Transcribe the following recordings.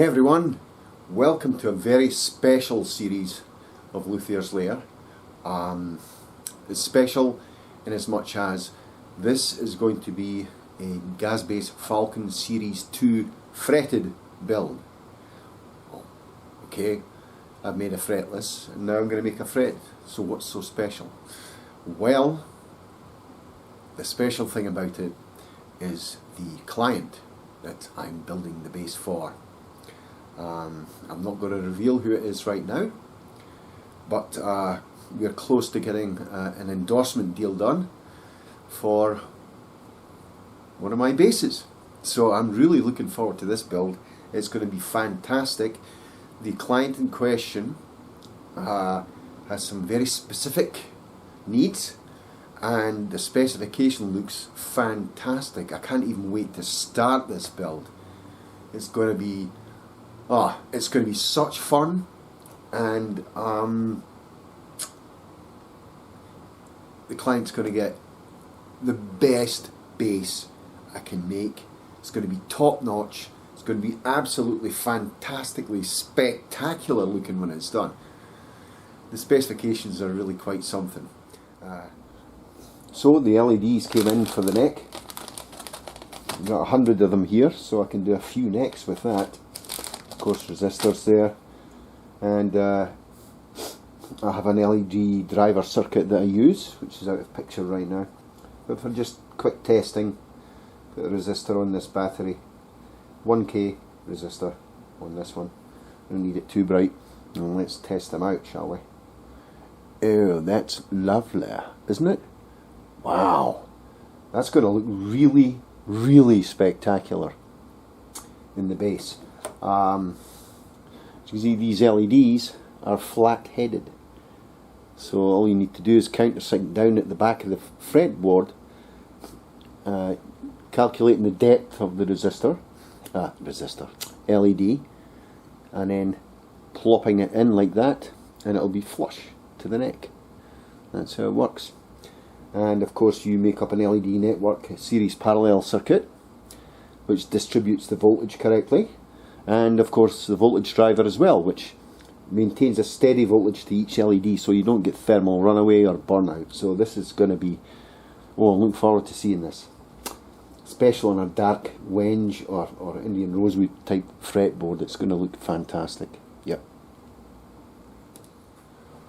Hey everyone, welcome to a very special series of Luthier's Lair. It's special in as much as this is going to be a GazzBass Falcon Series 2 fretted build. Okay, I've made a fretless and now I'm going to make a fret. So what's so special? Well, the special thing about it is the client that I'm building the bass for. I'm not going to reveal who it is right now, but we're close to getting an endorsement deal done for one of my basses. So I'm really looking forward to this build. It's going to be fantastic. The client in question has some very specific needs, and the specification looks fantastic. I can't even wait to start this build. It's going to be such fun, and the client's going to get the best bass I can make. It's going to be top notch. It's going to be absolutely fantastically spectacular looking when it's done. The specifications are really quite something. So the LEDs came in for the neck. I've got 100 of them here, so I can do a few necks with that. Of course, resistors there, and I have an LED driver circuit that I use, which is out of picture right now. But for just quick testing, put a resistor on this battery, 1K resistor on this one. I don't need it too bright. And let's test them out, shall we? Oh, that's lovely, isn't it? Wow, that's going to look really, really spectacular in the bass. As you see, these LEDs are flat-headed, so all you need to do is countersink down at the back of the fretboard, calculating the depth of the LED, and then plopping it in like that, and it'll be flush to the neck. That's how it works. And of course you make up an LED network series parallel circuit which distributes the voltage correctly, and of course the voltage driver as well, which maintains a steady voltage to each LED so you don't get thermal runaway or burnout. So this is going to be, oh, I'm looking forward to seeing this. Especially on a dark wenge or Indian rosewood type fretboard, it's going to look fantastic. Yep.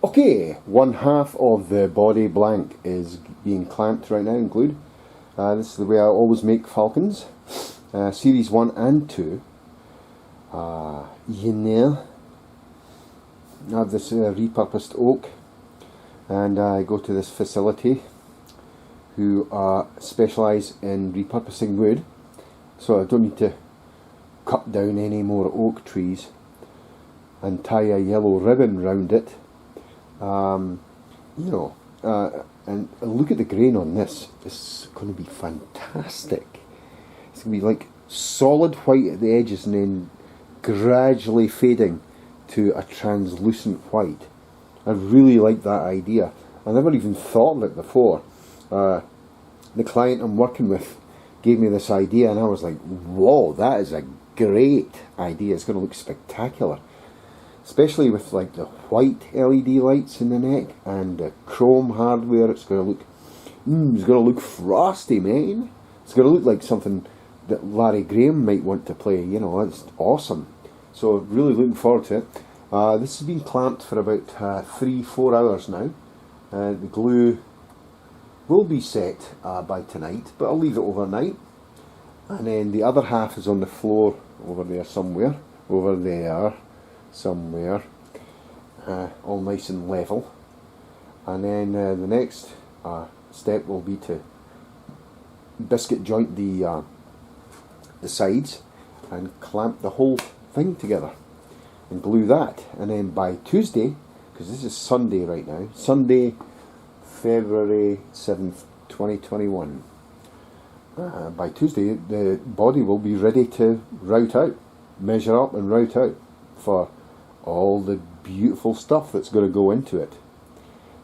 Okay, one half of the body blank is being clamped right now and glued. This is the way I always make Falcons, Series 1 and 2. You know, I have this repurposed oak, and I go to this facility who specialise in repurposing wood, so I don't need to cut down any more oak trees and tie a yellow ribbon round it. And look at the grain on this. It's going to be fantastic. It's going to be like solid white at the edges and then gradually fading to a translucent white. I really like that idea. I never even thought of it before. The client I'm working with gave me this idea and I was like, whoa, that is a great idea. It's going to look spectacular. Especially with like the white LED lights in the neck and the chrome hardware. It's going to look frosty, man. It's going to look like something that Larry Graham might want to play. You know, it's awesome. So really looking forward to it. This has been clamped for about 3-4 hours now. The glue will be set by tonight, but I'll leave it overnight. And then the other half is on the floor over there somewhere. Over there somewhere, all nice and level. And then the next step will be to biscuit joint the sides and clamp the whole thing together and glue that. And then by Tuesday, because this is Sunday right now, Sunday, February 7th, 2021, by Tuesday the body will be ready to route out, measure up and route out for all the beautiful stuff that's going to go into it.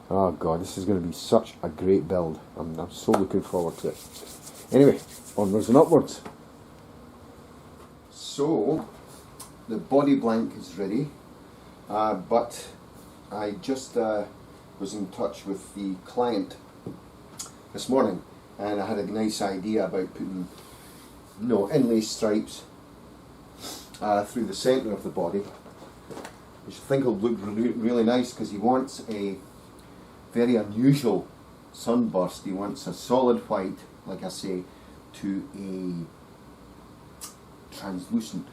Oh god, this is going to be such a great build. I'm so looking forward to it. Anyway, onwards and upwards. So the body blank is ready, but I just was in touch with the client this morning, and I had a nice idea about putting inlay stripes through the centre of the body, which I think will look really nice, because he wants a very unusual sunburst. He wants a solid white, like I say, to a translucent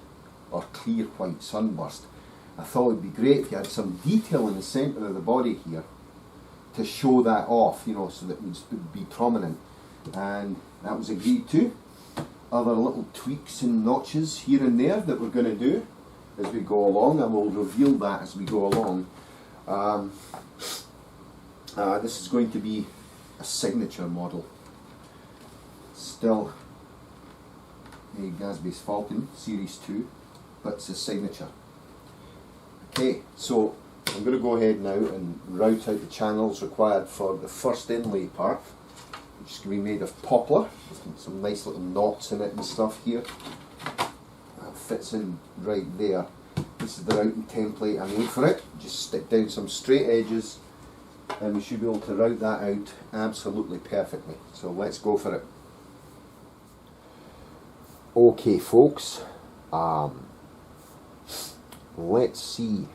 or clear white sunburst. I thought it would be great if you had some detail in the centre of the body here to show that off, so that it would be prominent, and that was agreed to. Other little tweaks and notches here and there that we're going to do as we go along. I will reveal that as we go along. This is going to be a signature model. Still a GazzBass Falcon Series 2, but it's a signature. Okay, so I'm going to go ahead now and route out the channels required for the first inlay part, which is going to be made of poplar, with some nice little knots in it and stuff here. That fits in right there. This is the routing template I made for it. Just stick down some straight edges and we should be able to route that out absolutely perfectly. So let's go for it. Okay folks, let's see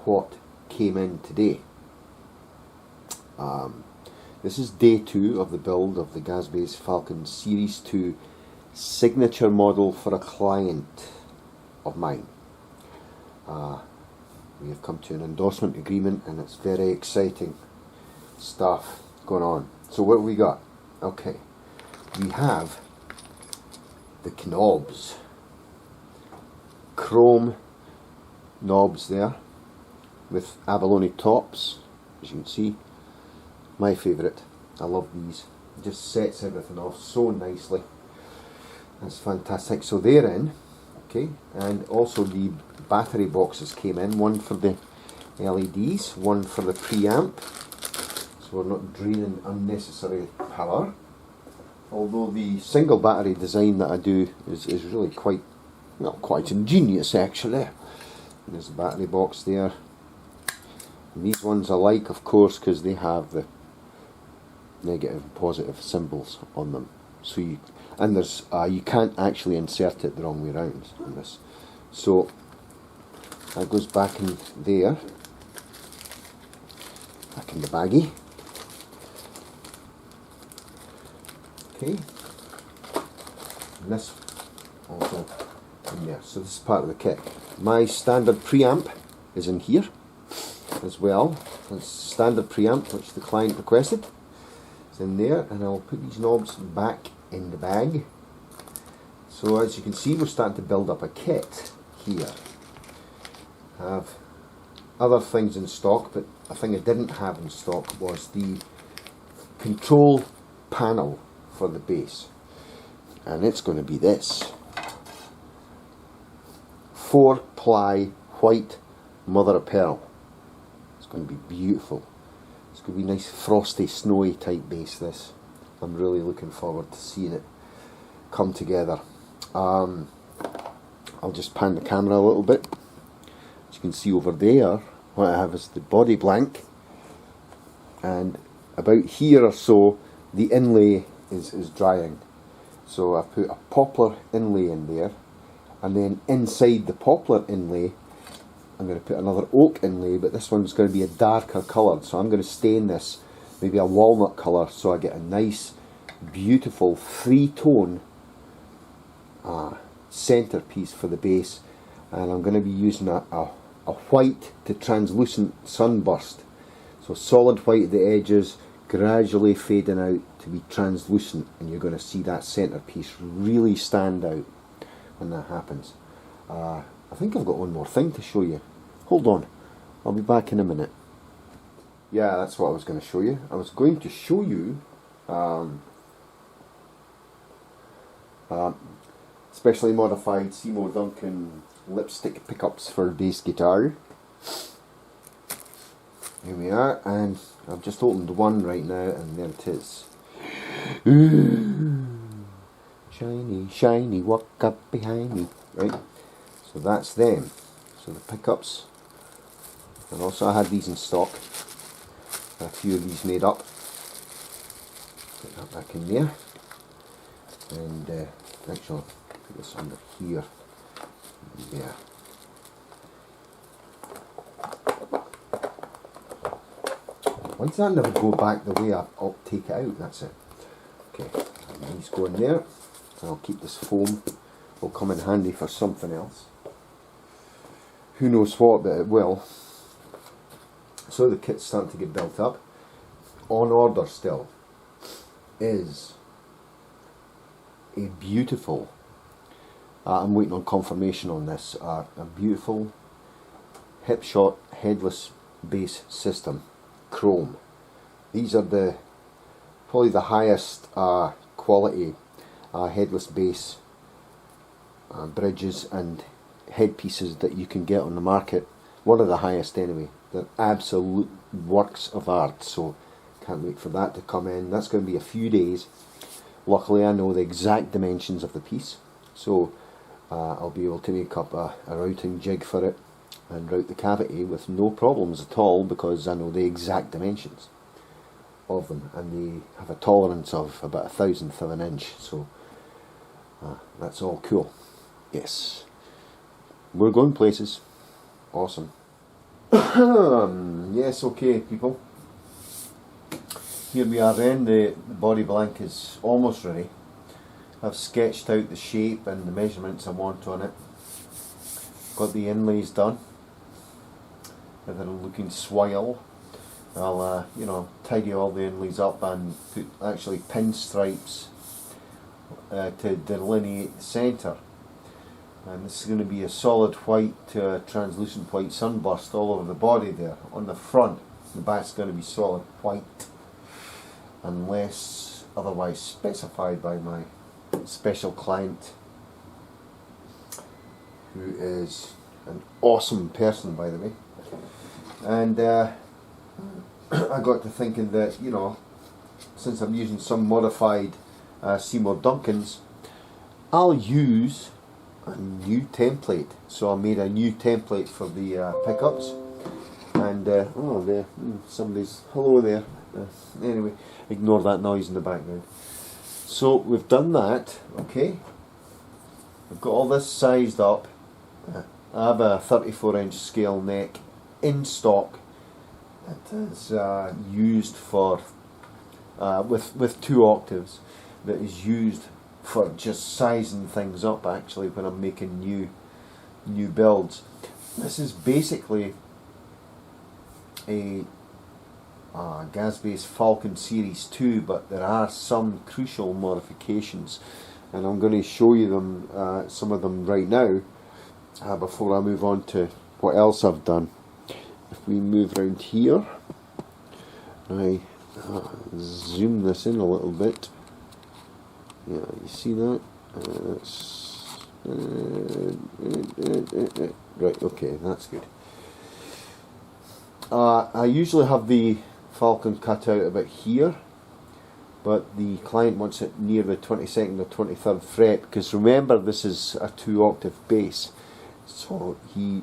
what came in today. This is day 2 of the build of the GazzBass Falcon Series 2 signature model for a client of mine. We have come to an endorsement agreement, and it's very exciting stuff going on. So what have we got? Okay, we have the knobs, chrome knobs there with abalone tops, as you can see. My favourite. I love these. It just sets everything off so nicely. That's fantastic. So they're in. Okay, and also the battery boxes came in. One for the LEDs, one for the preamp. So we're not draining unnecessary power. Although the single battery design that I do is really quite ingenious actually. And there's the battery box there. And these ones I like, of course, because they have the negative and positive symbols on them. So you can't actually insert it the wrong way around on this. So that goes back in there, back in the baggie. Okay, and this also in there. So this is part of the kit. My standard preamp is in here as well. It's standard preamp which the client requested. It's in there, and I'll put these knobs back in the bag. So as you can see, we're starting to build up a kit here. I have other things in stock, but a thing I didn't have in stock was the control panel for the bass, and it's going to be this 4-ply white mother of pearl. It's going to be beautiful. It's going to be nice frosty snowy type bass. This, I'm really looking forward to seeing it come together. I'll just pan the camera a little bit. As you can see over there, what I have is the body blank, and about here or so the inlay is drying. So I've put a poplar inlay in there, and then inside the poplar inlay I'm going to put another oak inlay, but this one's going to be a darker coloured, so I'm going to stain this maybe a walnut colour, so I get a nice beautiful three-tone centerpiece for the bass. And I'm going to be using a white to translucent sunburst, so solid white at the edges, gradually fading out to be translucent, and you're going to see that centerpiece really stand out when that happens. I think I've got one more thing to show you. Hold on, I'll be back in a minute. Yeah, that's what I was going to show you. I was going to show you specially modified Seymour Duncan lipstick pickups for bass guitar. Here we are, and I've just opened one right now, and there it is. Ooh, shiny, shiny, walk up behind me. Right, So that's them. So the pickups, and also I had these in stock, a few of these made up. Put that back in there, and actually put this under here. Yeah. Why does that never go back the way I'll take it out? That's it. Okay, these go in there. I'll keep this foam. Will come in handy for something else. Who knows what, but it will. So the kit's starting to get built up. On order still is a beautiful, I'm waiting on confirmation on this, a beautiful hip shot headless bass system, chrome. These are probably the highest quality headless bass bridges and headpieces that you can get on the market. One of the highest anyway. They're absolute works of art, so can't wait for that to come in. That's going to be a few days. Luckily I know the exact dimensions of the piece, so I'll be able to make up a routing jig for it and route the cavity with no problems at all, because I know the exact dimensions of them, and they have a tolerance of about 1/1000 of an inch, so that's all cool. Yes, we're going places. Awesome. Yes, okay people, here we are then. The body blank is almost ready. I've sketched out the shape and the measurements I want on it. Got the inlays done. They're looking swell. I'll you know, tidy all the inlays up and put actually pinstripes to delineate the centre. And this is going to be a solid white to a translucent white sunburst all over the body there. On the front, the back's going to be solid white, unless otherwise specified by my special client, who is an awesome person, by the way. And I got to thinking that, you know, since I'm using some modified Seymour Duncans, I'll use a new template. So I made a new template for the pickups, and oh, there, somebody's hello there. Anyway, ignore that noise in the background. So we've done that. Okay, I've got all this sized up. I have a 34-inch scale neck in stock that is used for with 2 octaves, that is used for just sizing things up actually when I'm making new builds. This is basically a GazzBass Falcon Series 2, but there are some crucial modifications, and I'm going to show you them, some of them right now, before I move on to what else I've done. If we move around here, I zoom this in a little bit. Yeah, you see that? Right, okay, that's good. I usually have the Falcon cut out about here, but the client wants it near the 22nd or 23rd fret, because remember, this is a 2-octave bass, so he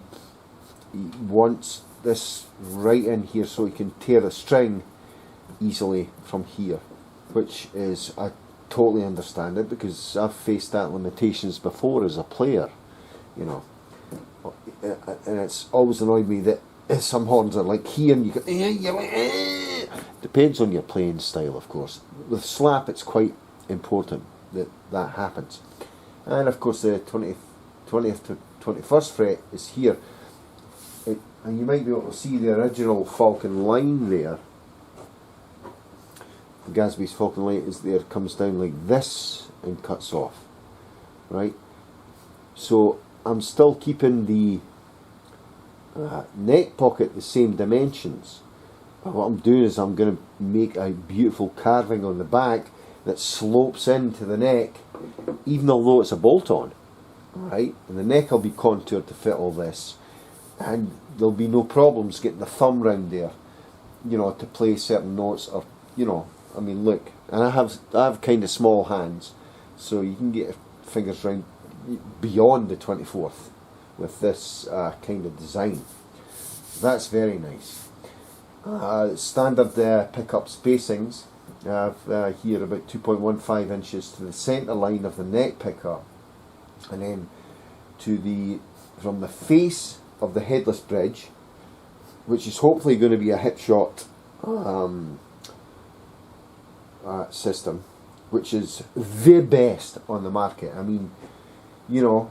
wants this right in here so he can tear the string easily from here, which is, I totally understand it, because I've faced that limitations before as a player, you know, and it's always annoyed me that some horns are like here and you go, you're like, depends on your playing style, of course. With slap, it's quite important that that happens. And of course the 20th to 21st fret is here. And you might be able to see the original Falcon line there. The GazzBass Falcon line is there, comes down like this and cuts off, right? So I'm still keeping the neck pocket the same dimensions, but what I'm doing is I'm going to make a beautiful carving on the back that slopes into the neck, even although it's a bolt-on, right? And the neck will be contoured to fit all this, and there'll be no problems getting the thumb round there, you know, to play certain notes, or, you know, I mean, look, and I have kind of small hands, so you can get your fingers round beyond the 24th with this kind of design. That's very nice. Standard pickup spacings. I have here about 2.15 inches to the centre line of the neck pickup, and then from the face of the headless bridge, which is hopefully going to be a hip shot system, which is the best on the market. I mean, you know,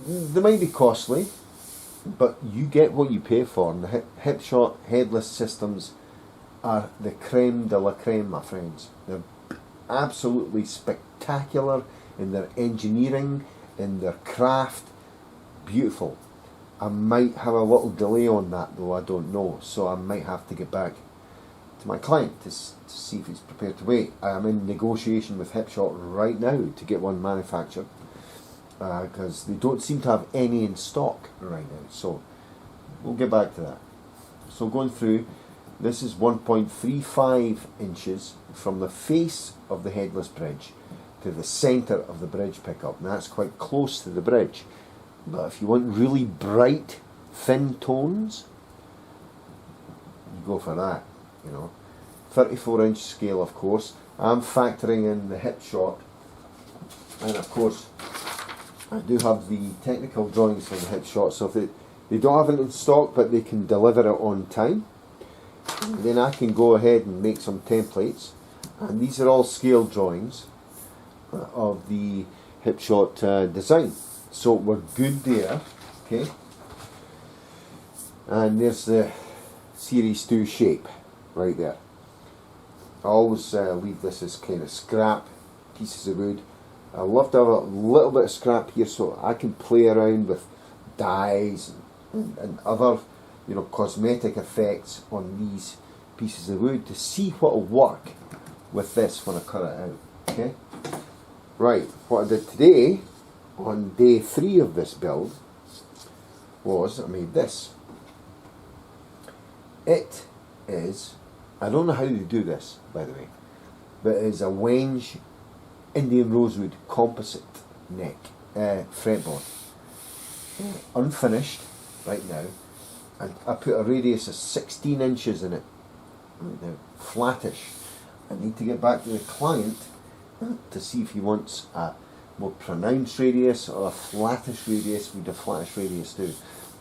they might be costly, but you get what you pay for. And the hip shot headless systems are the creme de la creme, my friends. They're absolutely spectacular in their engineering, in their craft. Beautiful. I might have a little delay on that though, I don't know, so I might have to get back to my client to see if he's prepared to wait. I am in negotiation with Hipshot right now to get one manufactured, because they don't seem to have any in stock right now, so we'll get back to that. So going through, this is 1.35 inches from the face of the headless bridge to the centre of the bridge pickup, and that's quite close to the bridge. But if you want really bright, thin tones, you go for that, you know. 34-inch scale, of course. I'm factoring in the hip shot, and of course I do have the technical drawings for the hip shot, so if they don't have it in stock but they can deliver it on time, then I can go ahead and make some templates. And these are all scale drawings of the hip shot design. So we're good there, okay? And there's the Series 2 shape right there. I always leave this as kind of scrap pieces of wood. I love to have a little bit of scrap here so I can play around with dyes and other, you know, cosmetic effects on these pieces of wood to see what will work with this when I cut it out, okay? Right, what I did today on day 3 of this build was I made this. It is, I don't know how they do this, by the way, but it is a Wenge Indian Rosewood composite neck fretboard, unfinished right now, and I put a radius of 16 inches in it right now, flattish. I need to get back to the client to see if he wants a more pronounced radius or a flattish radius. We do flattish radius too.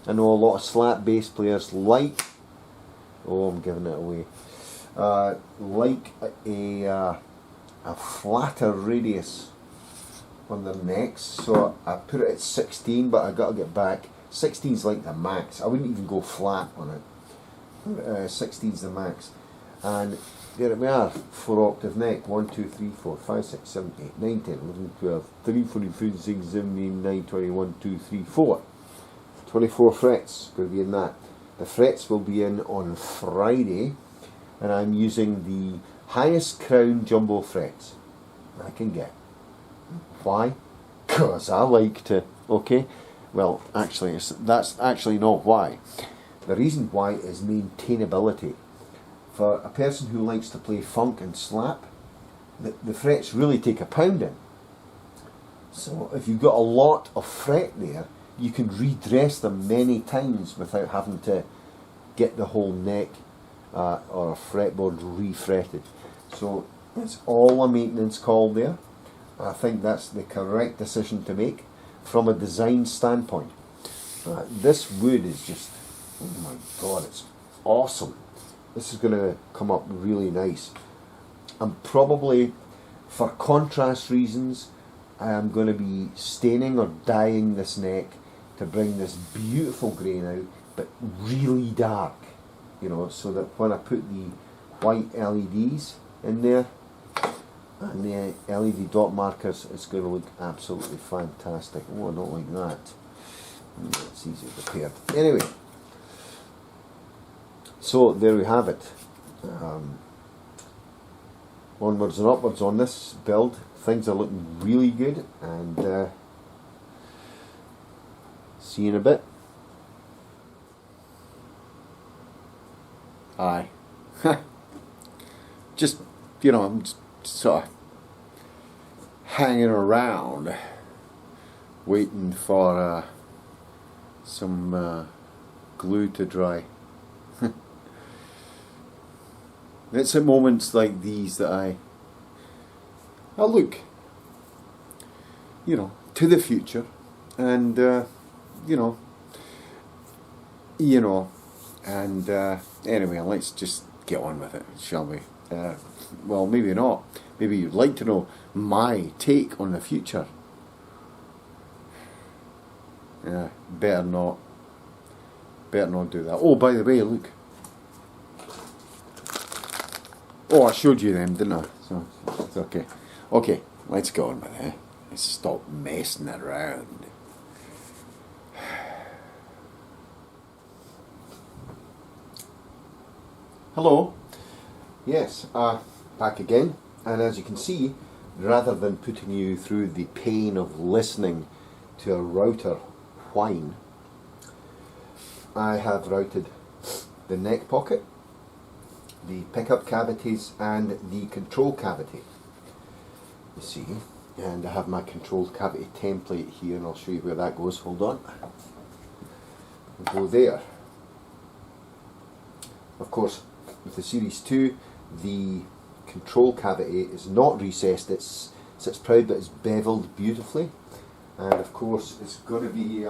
I know a lot of slap bass players like, oh, I'm giving it away, like a flatter radius on their necks, so I put it at 16, but I got to get back. 16 is like the max. I wouldn't even go flat on it. 16 is the max, and there we are. 4-octave neck. 1, 2, 3, 4, 5, 6, 7, 8, 9, 10, 11, 12, 13, 14, 15, 16, 17, 9, 20, 1, 2, 3, 4. 24 frets going to be in that. The frets will be in on Friday, and I'm using the highest crown jumbo frets I can get. Why? Because I like to, okay? Well, actually, that's actually not why. The reason why is maintainability. For a person who likes to play funk and slap, the frets really take a pounding. So if you've got a lot of fret there, you can redress them many times without having to get the whole neck or a fretboard refretted. So it's all a maintenance call there. I think that's the correct decision to make from a design standpoint. This wood is just, oh my god, it's awesome. This is going to come up really nice. I'm probably, for contrast reasons, I am going to be staining or dyeing this neck to bring this beautiful grain out, but really dark, you know, so that when I put the white LEDs in there and the LED dot markers, it's going to look absolutely fantastic. Oh, I don't like that. It's easy prepared. Anyway, so there we have it. Onwards and upwards on this build. Things are looking really good, and see you in a bit. Aye. Just, you know, I'm just sort of hanging around waiting for some glue to dry. It's at moments like these that I look, to the future, and anyway, let's just get on with it, shall we? Well, maybe not. Maybe you'd like to know my take on the future. Yeah, better not do that. Oh, by the way, look. Oh, I showed you them, didn't I? So it's okay. Okay, let's go on with it. Let's stop messing around. Hello. Yes, back again. And as you can see, rather than putting you through the pain of listening to a router whine, I have routed the neck pocket, the pickup cavities, and the control cavity. You see, and I have my control cavity template here, and I'll show you where that goes. Hold on. We'll go there. Of course, with the Series 2, the control cavity is not recessed, it sits proud, but it's beveled beautifully. And of course, it's going to be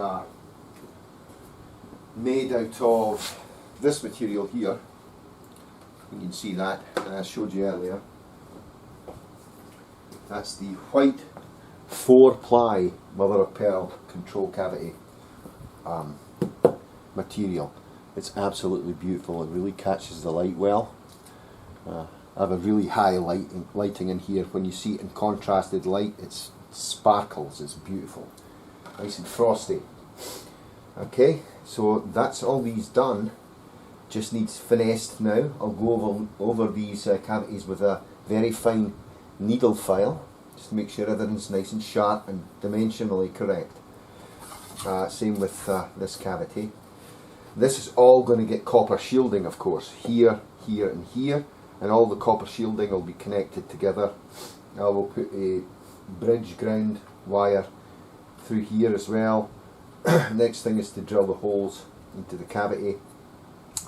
made out of this material here. You can see that, and I showed you earlier. That's the white 4-ply mother of pearl control cavity material. It's absolutely beautiful. It really catches the light well. I have a really high lighting in here. When you see it in contrasted light, it sparkles. It's beautiful, nice and frosty. Okay, so that's all these done. Just needs finessed now. I'll go over these cavities with a very fine needle file, just to make sure everything's nice and sharp and dimensionally correct. Same with this cavity. This is all going to get copper shielding, of course, here, here and here, and all the copper shielding will be connected together. I will put a bridge ground wire through here as well. Next thing is to drill the holes into the cavity,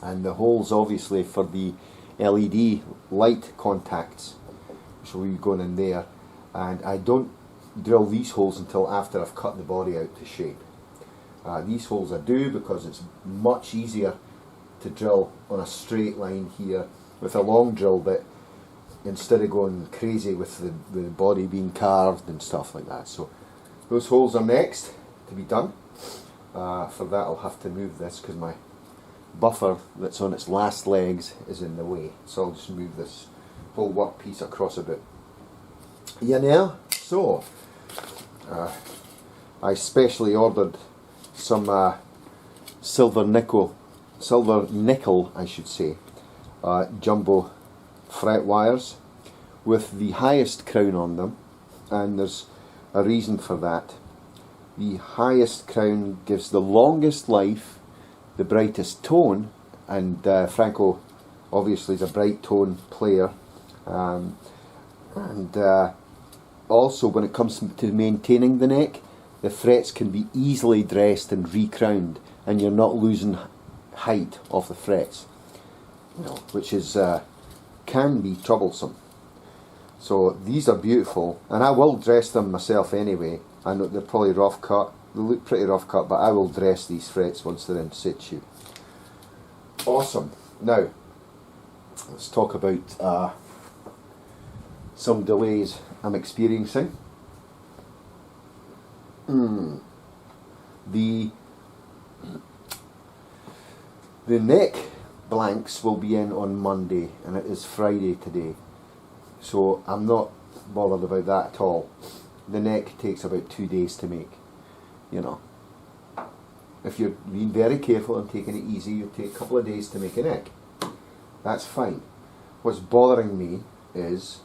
and the holes obviously for the LED light contacts, which will be going in there. And I don't drill these holes until after I've cut the body out to shape. These holes I do because it's much easier to drill on a straight line here with a long drill bit, instead of going crazy with the body being carved and stuff like that. So those holes are next to be done. For that I'll have to move this because my buffer that's on its last legs is in the way. So I'll just move this whole workpiece across a bit. So I specially ordered some silver nickel I should say, jumbo fret wires with the highest crown on them, and there's a reason for that. The highest crown gives the longest life, the brightest tone, and Franco obviously is a bright tone player, and also when it comes to maintaining the neck, the frets can be easily dressed and re-crowned, and you're not losing height of the frets, which is can be troublesome. So these are beautiful, and I will dress them myself anyway. I know they're probably rough cut, they look pretty rough cut, but I will dress these frets once they're in situ. Awesome. Now let's talk about some delays I'm experiencing. The neck blanks will be in on Monday, and it is Friday today, so I'm not bothered about that at all. The neck takes about 2 days to make. If you're being very careful and taking it easy, you'll take a couple of days to make a neck. That's fine. What's bothering me is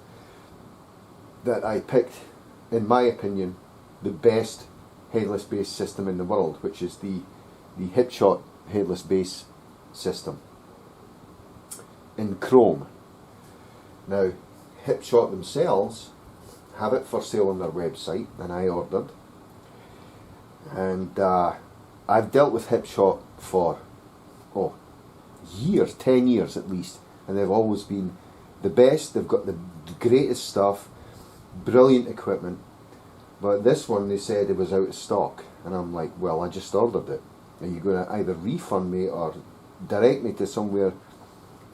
that I picked, in my opinion, the best headless base system in the world, which is the Hipshot headless base system in chrome. Now, Hipshot themselves have it for sale on their website, and I ordered, and I've dealt with Hipshot for, years, 10 years at least, and they've always been the best. They've got the greatest stuff, brilliant equipment. But this one, they said it was out of stock, and I'm like, well, I just ordered it. Are you going to either refund me or direct me to somewhere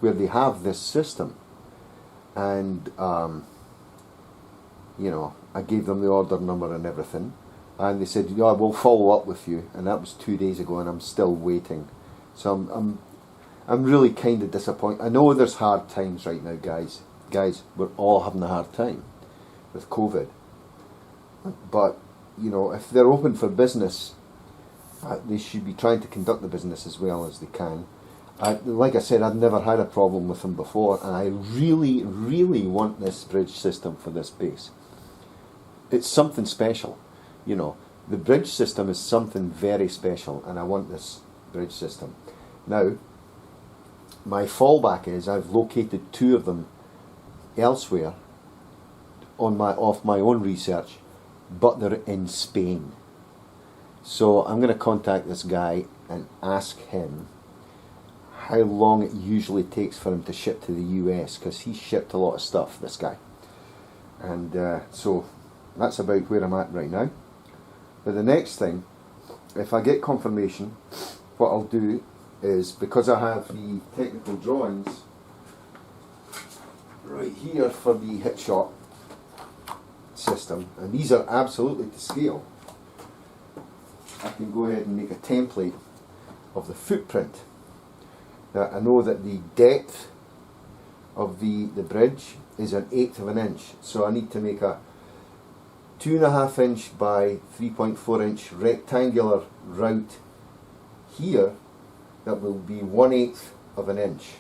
where they have this system? And you know, I gave them the order number and everything, and they said, yeah, we'll follow up with you, and that was 2 days ago, and I'm still waiting. So I'm really kind of disappointed. I know there's hard times right now, guys. We're all having a hard time with COVID, but you know, if they're open for business, they should be trying to conduct the business as well as they can. Like I said, I've never had a problem with them before, and I really, really want this bridge system for this bass. It's something special, you know. The bridge system is something very special, and I want this bridge system. Now, my fallback is I've located 2 of them elsewhere off my own research, but they're in Spain. So I'm going to contact this guy and ask him how long it usually takes for him to ship to the US, because he shipped a lot of stuff, this guy. And so that's about where I'm at right now. But the next thing, if I get confirmation, what I'll do is, because I have the technical drawings right here for the Hipshot system, and these are absolutely to scale, I can go ahead and make a template of the footprint. Now, I know that the depth of the bridge is 1/8 of an inch, so I need to make a 2.5 inch by 3.4 inch rectangular route here that will be 1/8 of an inch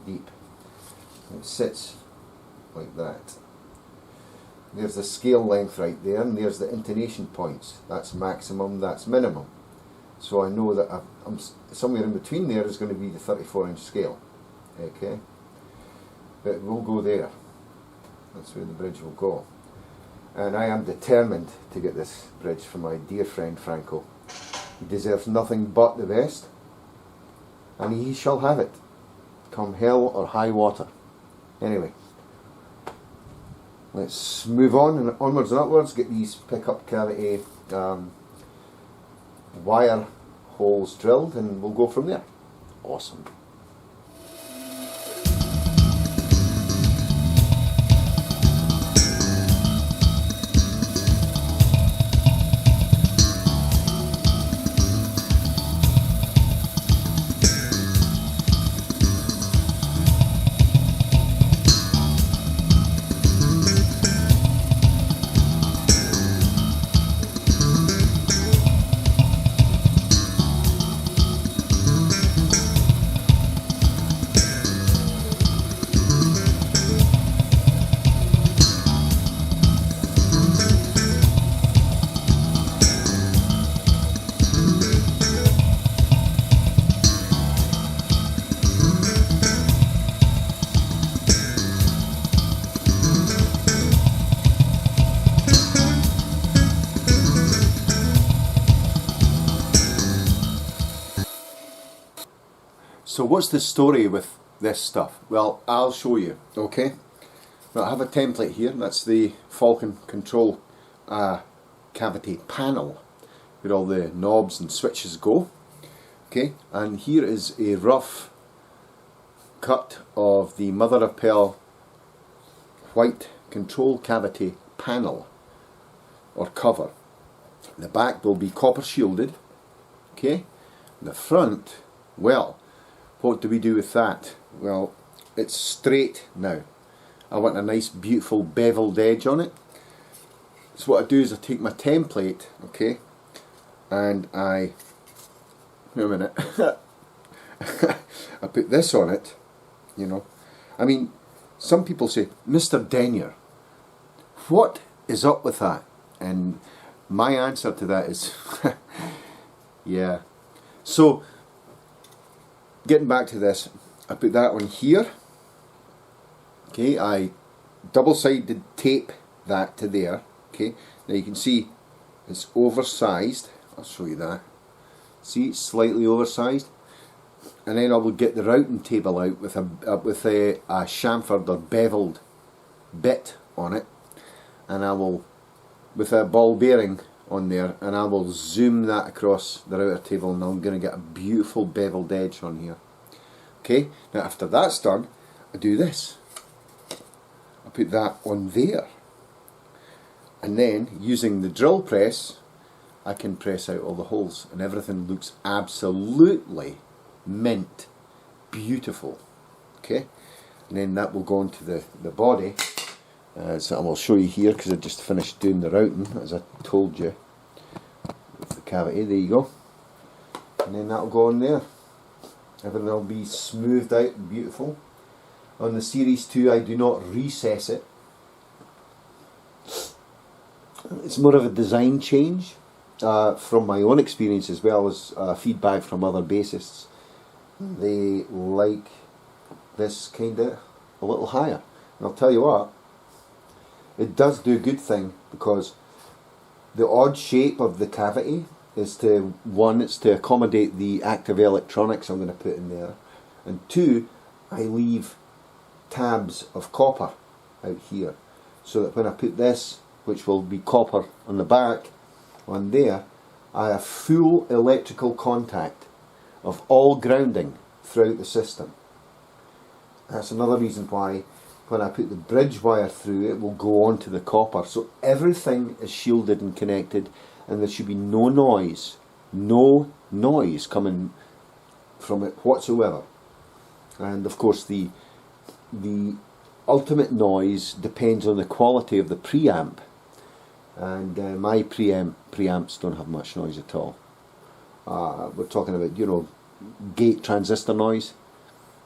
deep. It sits like that. There's the scale length right there, and there's the intonation points. That's maximum, that's minimum. So I know that I'm somewhere in between there is going to be the 34 inch scale. Okay, but we'll go there. That's where the bridge will go. And I am determined to get this bridge for my dear friend Franco. He deserves nothing but the best, and he shall have it, come hell or high water. Anyway, let's move on and onwards and upwards, get these pickup cavity wire holes drilled, and we'll go from there. Awesome. So what's the story with this stuff? Well, I'll show you, okay? Well, I have a template here, that's the Falcon control cavity panel, where all the knobs and switches go. Okay, and here is a rough cut of the mother of pearl white control cavity panel, or cover. The back will be copper shielded, okay? The front, well, what do we do with that? Well, it's straight now. I want a nice beautiful beveled edge on it. So what I do is I take my template, okay, and wait a minute, I put this on it, you know. I mean, some people say, Mr. Denyer, what is up with that? And my answer to that is, yeah. So, getting back to this, I put that on here. Okay, I double-sided tape that to there. Okay, now you can see it's oversized. I'll show you that. See, it's slightly oversized. And then I will get the routing table out with a chamfered or beveled bit on it, and I will, with a ball bearing on there, and I will zoom that across the router table, and I'm going to get a beautiful beveled edge on here. Okay, now after that's done, I do this. I put that on there, and then using the drill press I can press out all the holes, and everything looks absolutely mint, beautiful. Okay, and then that will go into the body. So I will show you here, because I just finished doing the routing, as I told you, with the cavity. There you go, and then that will go on there. Everything will be smoothed out and beautiful. On the Series 2 I do not recess it. It's more of a design change from my own experience, as well as feedback from other bassists. They like this kind of a little higher. And I'll tell you what, it does do a good thing, because the odd shape of the cavity is to, one, it's to accommodate the active electronics I'm going to put in there, and two, I leave tabs of copper out here, so that when I put this, which will be copper on the back, on there, I have full electrical contact of all grounding throughout the system. That's another reason why when I put the bridge wire through, it will go onto the copper, so everything is shielded and connected, and there should be no noise coming from it whatsoever. And of course the ultimate noise depends on the quality of the preamp, and my preamps don't have much noise at all. We're talking about, you know, gate transistor noise,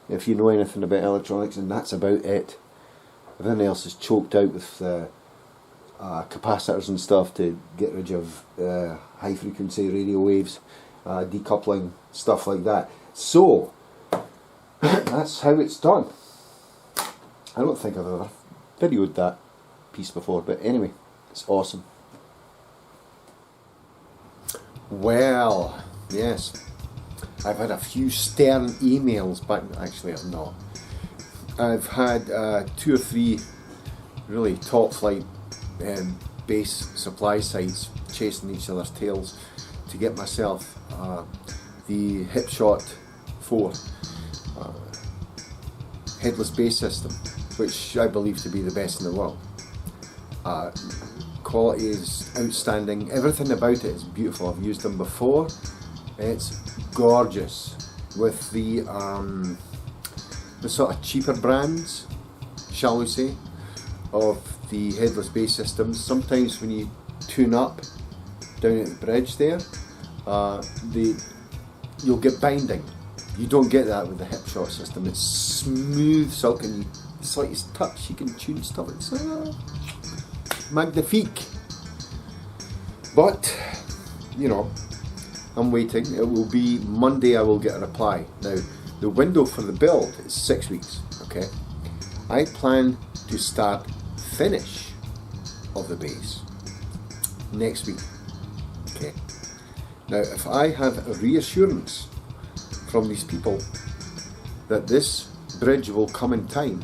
if you know anything about electronics, and that's about it. Everything else is choked out with capacitors and stuff to get rid of high frequency radio waves, decoupling, stuff like that. So that's how it's done. I don't think I've ever videoed that piece before, but anyway, it's awesome. Well, yes, I've had a few stern emails back. Actually, I've not. I've had 2 or 3 really top flight bass supply sites chasing each other's tails to get myself the Hipshot 4 headless bass system, which I believe to be the best in the world. Quality is outstanding, everything about it is beautiful. I've used them before. It's gorgeous. With the sort of cheaper brands, shall we say, of the headless bass systems, sometimes when you tune up down at the bridge there, you'll get binding. You don't get that with the Hipshot system. It's smooth silk, and the slightest touch you can tune stuff. It's magnifique. But, you know, I'm waiting. It will be Monday I will get a reply. Now, the window for the build is 6 weeks, okay? I plan to start finish of the bass next week, okay? Now, if I have a reassurance from these people that this bridge will come in time,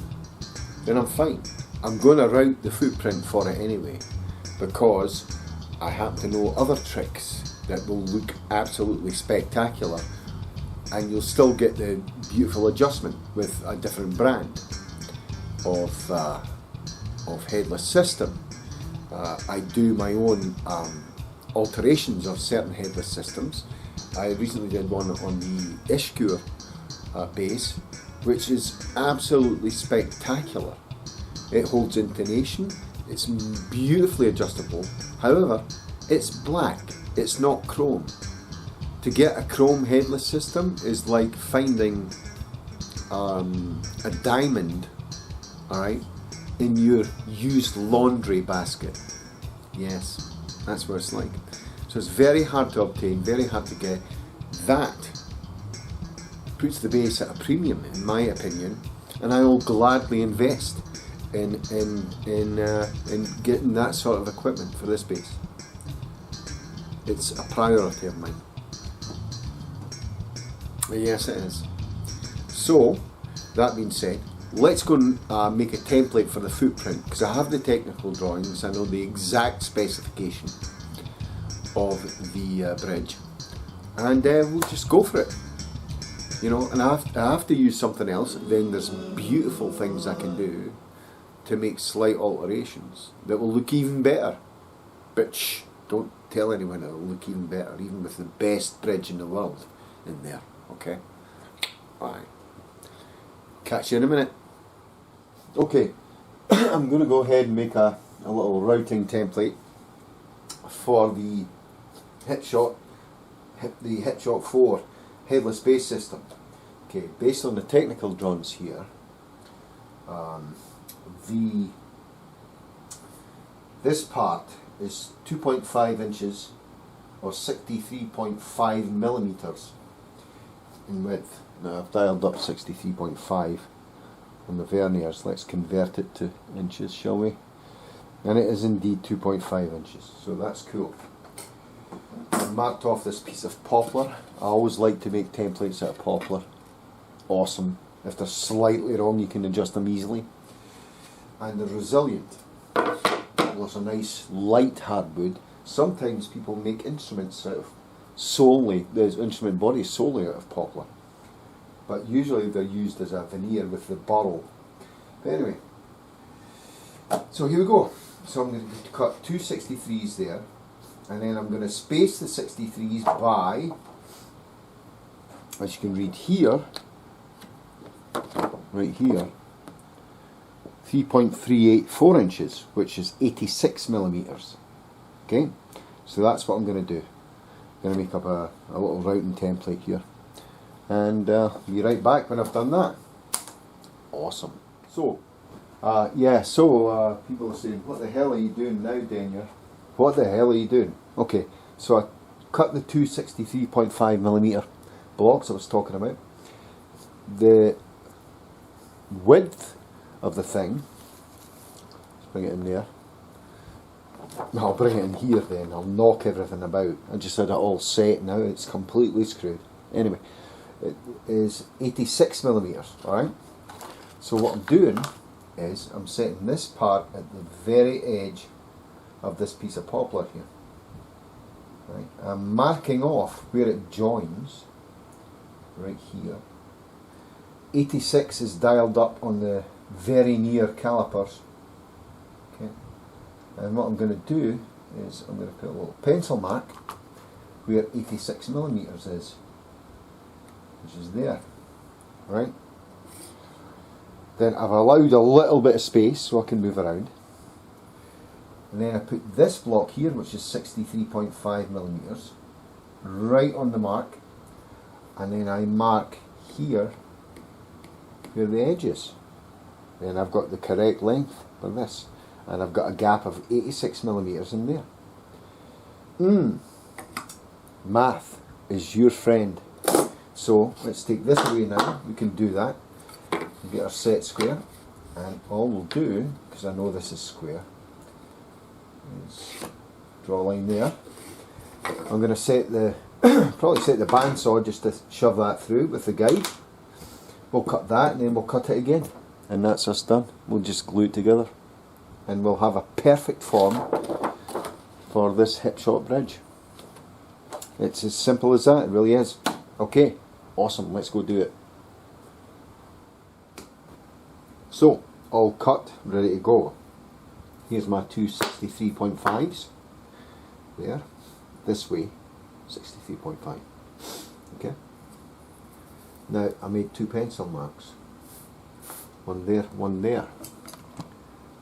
then I'm fine. I'm going to route the footprint for it anyway, because I happen to know other tricks that will look absolutely spectacular, and you'll still get the beautiful adjustment with a different brand of headless system. I do my own alterations of certain headless systems. I recently did one on the Ishkur bass, which is absolutely spectacular. It holds intonation, it's beautifully adjustable. However, it's black, it's not chrome. To get a chrome headless system is like finding a diamond, alright, in your used laundry basket. Yes, that's what it's like. So it's very hard to obtain, very hard to get. That puts the bass at a premium, in my opinion, and I will gladly invest in getting that sort of equipment for this bass. It's a priority of mine. Yes, it is. So, that being said, let's go and make a template for the footprint, because I have the technical drawings, I know the exact specification of the bridge, and we'll just go for it. You know, and I have to use something else, then there's beautiful things I can do to make slight alterations that will look even better. But shh, don't tell anyone it'll look even better, even with the best bridge in the world in there, okay? Bye. Catch you in a minute. Okay, I'm going to go ahead and make a little routing template for the Hipshot 4 headless bass system. Okay, based on the technical drawings here, this part is 2.5 inches or 63.5 millimeters in width. Now I've dialed up 63.5 on the verniers. Let's convert it to inches, shall we? And it is indeed 2.5 inches, so that's cool. I've marked off this piece of poplar. I always like to make templates out of poplar. Awesome. If they're slightly wrong, you can adjust them easily. And they're resilient. There's a nice light hardwood. Sometimes people make instruments out of solely, the instrument body is solely out of poplar. But usually they're used as a veneer with the burl. But anyway, so here we go. So I'm going to cut two 63s there, and then I'm going to space the 63s by, as you can read here, right here, 3.384 inches, which is 86 millimeters. Okay, so that's what I'm going to do. I'm going to make up a little routing template here, and be right back when I've done that. Awesome. So, people are saying, what the hell are you doing now, Daniel? What the hell are you doing? Okay, so I cut the two 63.5 millimeter blocks I was talking about. The width of the thing, let's bring it in there. I'll bring it in here then, I'll knock everything about. I just had it all set now, it's completely screwed. Anyway, it is 86 millimeters, alright? So what I'm doing is I'm setting this part at the very edge of this piece of poplar here. Right? I'm marking off where it joins, right here. 86 is dialed up on the very near calipers. Okay. And what I'm going to do is I'm going to put a little pencil mark where 86 millimeters is, which is there, right? Then I've allowed a little bit of space so I can move around. And then I put this block here, which is 63.5 millimeters, right on the mark. And then I mark here where the edge is. Then I've got the correct length for this. And I've got a gap of 86 millimeters in there. Math is your friend. So let's take this away now. We can do that. We'll get our set square. And all we'll do, because I know this is square, is draw a line there. I'm going to set the probably set the bandsaw just to shove that through with the guide. We'll cut that and then we'll cut it again, and that's us done. We'll just glue it together and we'll have a perfect form for this Hipshot bridge. It's as simple as that, it really is. Okay, awesome, let's go do it. So, all cut, ready to go. Here's my two 63.5s. There. This way, 63.5. Okay. Now, I made two pencil marks. One there, one there.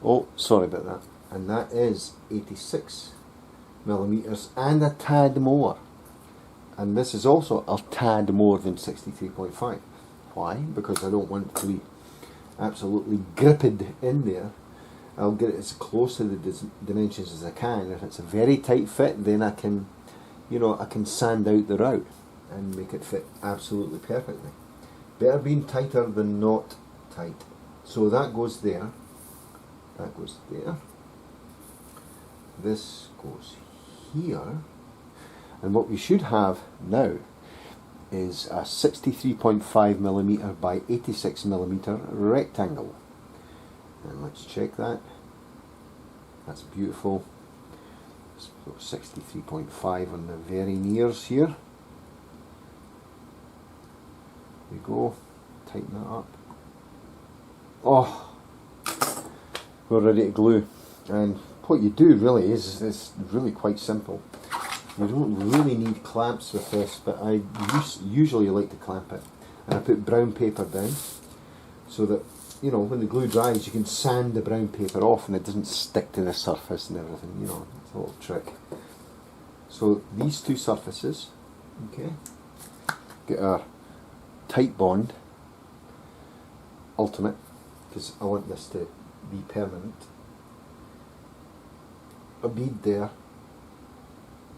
Oh, sorry about that. And that is 86 millimeters and a tad more. And this is also a tad more than 63.5. Why? Because I don't want it to be absolutely gripped in there. I'll get it as close to the dimensions as I can. If it's a very tight fit, then I can, I can sand out the route and make it fit absolutely perfectly. Better being tighter than not tight. So that goes there. That goes there. This goes here. And what we should have now is a 63.5mm by 86mm rectangle. And let's check that. That's beautiful. So 63.5 on the very nears here. There we go. Tighten that up. Oh, we're ready to glue. And what you do really is really quite simple. You don't really need clamps with this, but I usually like to clamp it. And I put brown paper down so that, you know, when the glue dries you can sand the brown paper off and it doesn't stick to the surface and everything, you know, it's a little trick. So these two surfaces, okay, get our Titebond Ultimate, because I want this to be permanent. A bead there,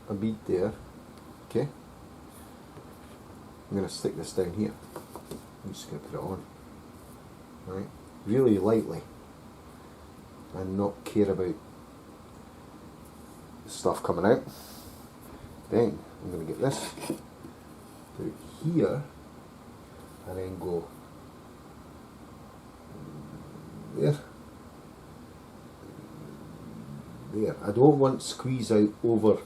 a bead there, okay. I'm going to stick this down here. I'm just going to put it on, right, really lightly, and not care about the stuff coming out. Then I'm going to get this, put it here, and then go there. There. I don't want squeeze out over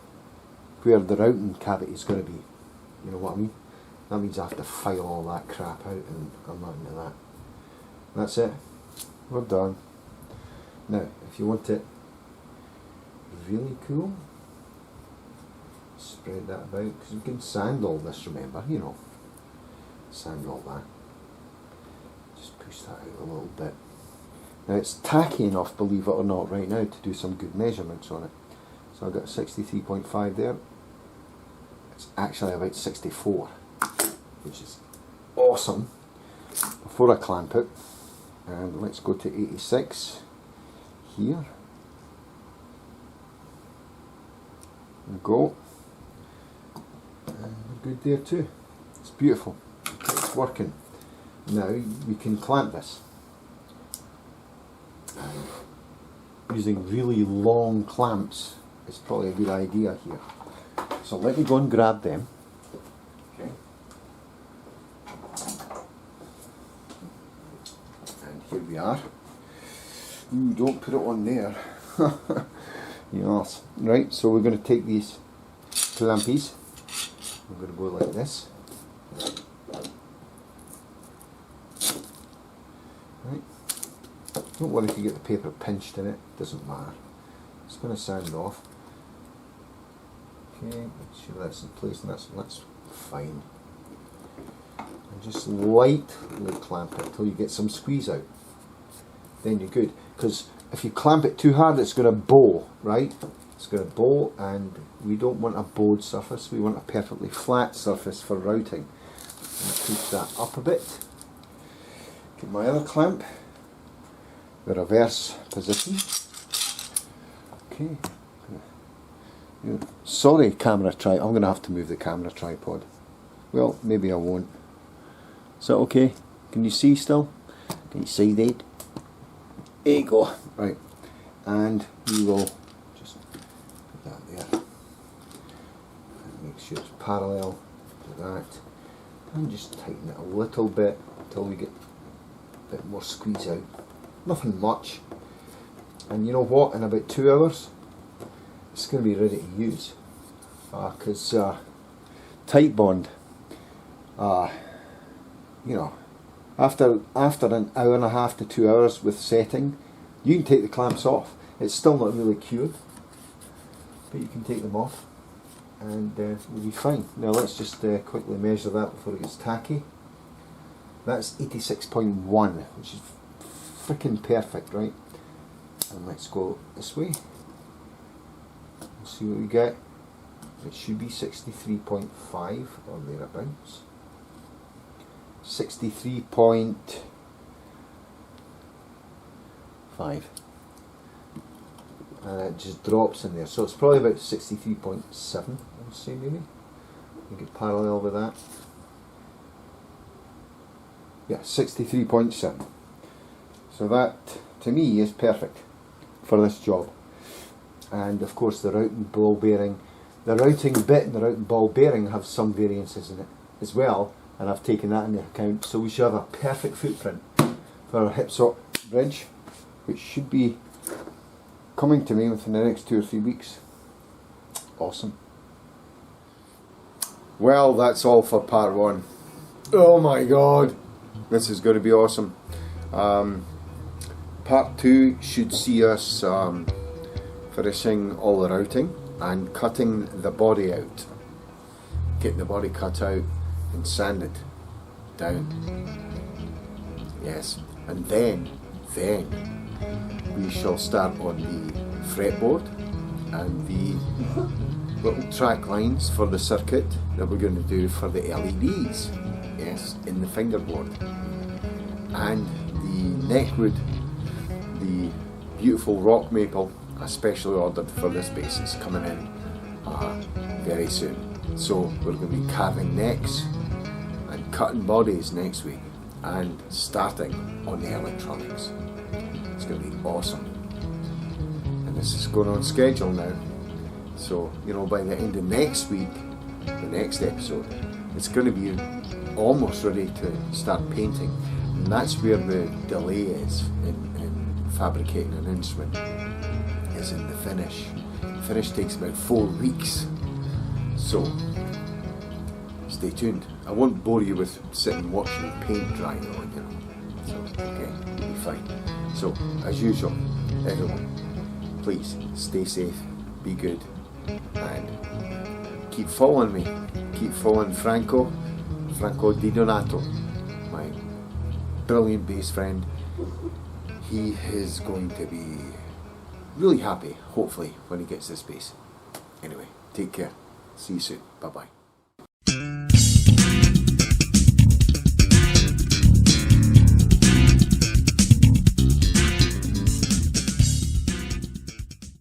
where the routing cavity is going to be. You know what I mean? That means I have to file all that crap out, and I'm not into that. That's it. We're done. Now, if you want it really cool, spread that about, because we can sand all this, remember, you know. Sand all that. Just push that out a little bit. Now it's tacky enough, believe it or not, right now to do some good measurements on it. So I've got 63.5 there. It's actually about 64, which is awesome. Before I clamp it, and let's go to 86 here. There we go. And we're good there too. It's beautiful. It's working. Now we can clamp this. Using really long clamps is probably a good idea here. So let me go and grab them. Okay. And here we are. Ooh, don't put it on there. Yes. Right, so we're going to take these clampies. We're going to go like this. Right. Don't worry if you get the paper pinched in it, doesn't matter. It's going to sand off. Okay, make sure that's in place, and that's fine. And just lightly clamp it until you get some squeeze out. Then you're good. Because if you clamp it too hard, it's going to bow, right? It's going to bow, and we don't want a bowed surface. We want a perfectly flat surface for routing. Push that up a bit. Get my other clamp. The reverse position. Okay. Yeah. Sorry, camera tripod. I'm going to have to move the camera tripod. Well, maybe I won't. Is that okay? Can you see still? Can you see that? There you go. Right. And we will just put that there. And make sure it's parallel to that. And just tighten it a little bit until we get a bit more squeeze out. Nothing much, and you know what, in about 2 hours it's going to be ready to use, because Titebond, you know, after an hour and a half to 2 hours with setting, you can take the clamps off. It's still not really cured, but you can take them off and we'll be fine. Now let's just quickly measure that before it gets tacky. That's 86.1, which is freaking perfect, right? And let's go this way. Let's see what we get. It should be 63.5 or thereabouts. 63.5. And it just drops in there. So it's probably about 63.7, I would say, maybe. You get parallel with that. Yeah, 63.7. So that, to me, is perfect for this job. And of course the routing ball bearing, the routing bit and the routing ball bearing have some variances in it. as well, and I've taken that into account. So we should have a perfect footprint for our hip sock bridge, which should be coming to me within the next 2 or 3 weeks. Awesome. Well, that's all for part 1. Oh my god, this is going to be awesome. Part 2 should see us finishing all the routing and cutting the body out. Getting the body cut out and sanded down. Yes, and then we shall start on the fretboard and the little track lines for the circuit that we're going to do for the LEDs. Yes, in the fingerboard. And the neckwood, the beautiful rock maple, I specially ordered for this bass, is coming in very soon. So we're going to be carving necks and cutting bodies next week and starting on the electronics. It's going to be awesome. And this is going on schedule now. So, you know, by the end of next week, the next episode, it's going to be almost ready to start painting. And that's where the delay is in fabricating an instrument, is in the finish. The finish takes about 4 weeks. So, stay tuned. I won't bore you with sitting watching paint dry on, you know. So, okay, you'll be fine. So, as usual, everyone, please stay safe, be good, and keep following me. Keep following Franco Di Donato, my brilliant bass friend. He is going to be really happy, hopefully, when he gets this bass. Anyway, take care. See you soon. Bye bye.